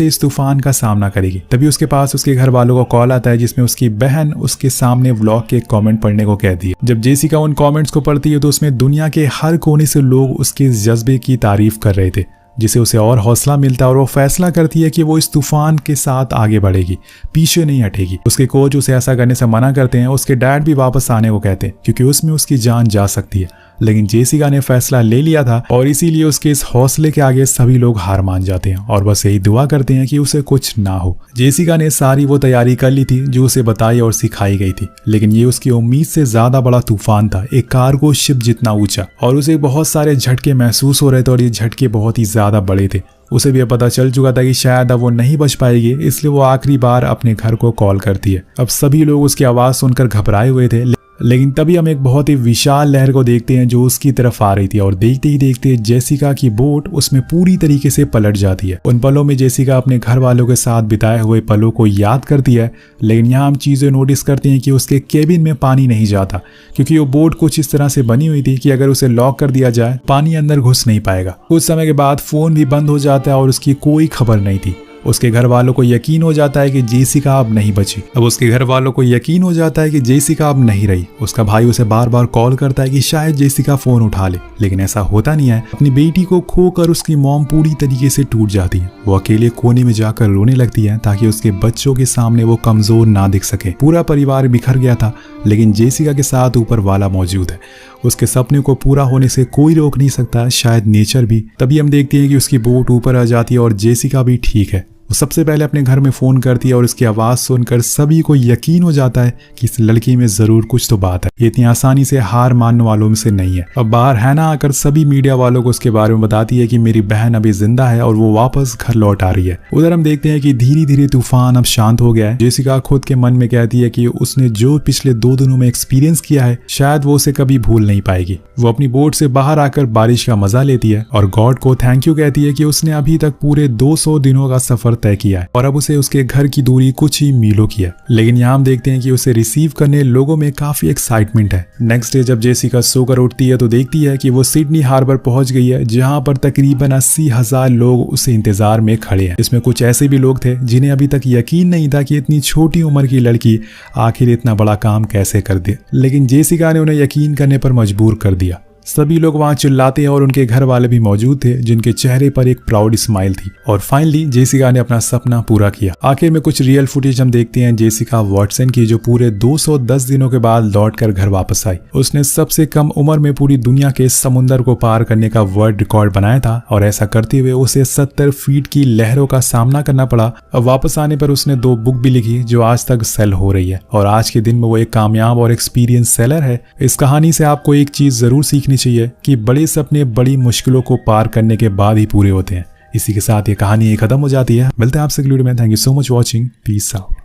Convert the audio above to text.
इस तूफान का सामना करेगी। तभी उसके पास उसके घर वालों का कॉल आता है जिसमें उसकी बहन उसके सामने व्लॉग के कमेंट पढ़ने को कहती है। जब जेसिका उन कमेंट्स को पढ़ती है तो उसमें दुनिया के हर कोने से लोग उसके जज्बे की तारीफ कर रहे थे, जिसे उसे और हौसला मिलता है और वो फैसला करती है कि वो इस तूफान के साथ आगे बढ़ेगी, पीछे नहीं हटेगी। उसके कोच उसे ऐसा करने से मना करते हैं, उसके डैड भी वापस आने को कहते हैं क्योंकि उसमें उसकी जान जा सकती है। लेकिन जेसिका ने फैसला ले लिया था और इसीलिए उसके इस हौसले के आगे सभी लोग हार मान जाते हैं और बस यही दुआ करते हैं कि उसे कुछ ना हो। जेसिका ने सारी वो तैयारी कर ली थी जो उसे बताई और सिखाई गई थी, लेकिन ये उसकी उम्मीद से ज्यादा बड़ा तूफान था, एक कार्गो शिप जितना ऊंचा, और उसे बहुत सारे झटके महसूस हो रहे थे और ये झटके बहुत ही ज्यादा बड़े थे। उसे भी पता चल चुका था कि शायद अब वो नहीं बच पाएगी, इसलिए वो आखिरी बार अपने घर को कॉल करती है। अब सभी लोग उसकी आवाज सुनकर घबराए हुए थे, लेकिन तभी हम एक बहुत ही विशाल लहर को देखते हैं जो उसकी तरफ आ रही थी और देखते ही देखते जेसिका की बोट उसमें पूरी तरीके से पलट जाती है। उन पलों में जेसिका अपने घर वालों के साथ बिताए हुए पलों को याद करती है, लेकिन यहाँ हम चीजें नोटिस करते हैं कि उसके केबिन में पानी नहीं जाता क्योंकि वो बोट कुछ इस तरह से बनी हुई थी कि अगर उसे लॉक कर दिया जाए पानी अंदर घुस नहीं पाएगा। कुछ समय के बाद फोन भी बंद हो जाता है और उसकी कोई खबर नहीं थी। उसके घर वालों को यकीन हो जाता है कि जेसिका अब नहीं बची। अब उसके घर वालों को यकीन हो जाता है कि जेसिका अब नहीं रही। उसका भाई उसे बार बार कॉल करता है कि शायद जेसिका फोन उठा ले, लेकिन ऐसा होता नहीं है। अपनी बेटी को खोकर उसकी मॉम पूरी तरीके से टूट जाती है। वो अकेले कोने में जाकर रोने लगती है ताकि उसके बच्चों के सामने वो कमजोर ना दिख सके। पूरा परिवार बिखर गया था, लेकिन जेसिका के साथ ऊपर वाला मौजूद है। उसके सपने को पूरा होने से कोई रोक नहीं सकता, शायद नेचर भी। तभी हम देखते हैं कि उसकी बोट ऊपर आ जाती है और जेसिका भी ठीक है। वो सबसे पहले अपने घर में फोन करती है और उसकी आवाज सुनकर सभी को यकीन हो जाता है कि इस लड़की में जरूर कुछ तो बात है, ये इतनी आसानी से हार मानने वालों में से नहीं है। अब बाहर हैना आकर सभी मीडिया वालों को उसके बारे में बताती है कि मेरी बहन अभी जिंदा है और वो वापस घर लौट आ रही है। उधर हम देखते हैं कि धीरे धीरे तूफान अब शांत हो गया है। जेसिका खुद के मन में कहती है कि उसने जो पिछले 2 दिनों में एक्सपीरियंस किया है शायद वो उसे कभी भूल नहीं पाएगी। वो अपनी बोट से बाहर आकर बारिश का मजा लेती है और गॉड को थैंक यू कहती है कि उसने अभी तक पूरे 200 दिनों का सफर तय किया है और अब उसे उसके घर की दूरी कुछ ही मीलों की है। लेकिन यहाँ हम देखते हैं कि उसे रिसीव करने लोगों में काफी एक्साइटमेंट है। नेक्स्ट डे जब जेसिका सोकर उठती है तो देखती है कि वो सिडनी हार्बर पहुंच गई है, जहां पर तकरीबन 80,000 लोग उसे इंतजार में खड़े हैं। इसमें कुछ ऐसे भी लोग थे जिन्हें अभी तक यकीन नहीं था कि इतनी छोटी उम्र की लड़की आखिर इतना बड़ा काम कैसे कर दे, लेकिन जेसिका ने उन्हें यकीन करने पर मजबूर कर दिया। सभी लोग वहां चिल्लाते हैं और उनके घर वाले भी मौजूद थे जिनके चेहरे पर एक प्राउड स्माइल थी। और फाइनली जेसिका ने अपना सपना पूरा किया। आखिर में कुछ रियल फुटेज हम देखते हैं जेसिका वॉटसन की, जो पूरे 210 दिनों के बाद लौटकर घर वापस आई। उसने सबसे कम उम्र में पूरी दुनिया के समुद्र को पार करने का वर्ल्ड रिकॉर्ड बनाया था और ऐसा करते हुए उसे 70 फीट की लहरों का सामना करना पड़ा। अब वापस आने पर उसने 2 बुक भी लिखी जो आज तक सेल हो रही है और आज के दिन में वो एक कामयाब और एक्सपीरियंस सेलर है। इस कहानी से आपको एक चीज जरूर सीखनी चाहिए कि बड़े सपने बड़ी मुश्किलों को पार करने के बाद ही पूरे होते हैं। इसी के साथ ये कहानी खत्म हो जाती है। मिलते हैं आपसे अगली वीडियो में। Thank you so much watching. Peace out.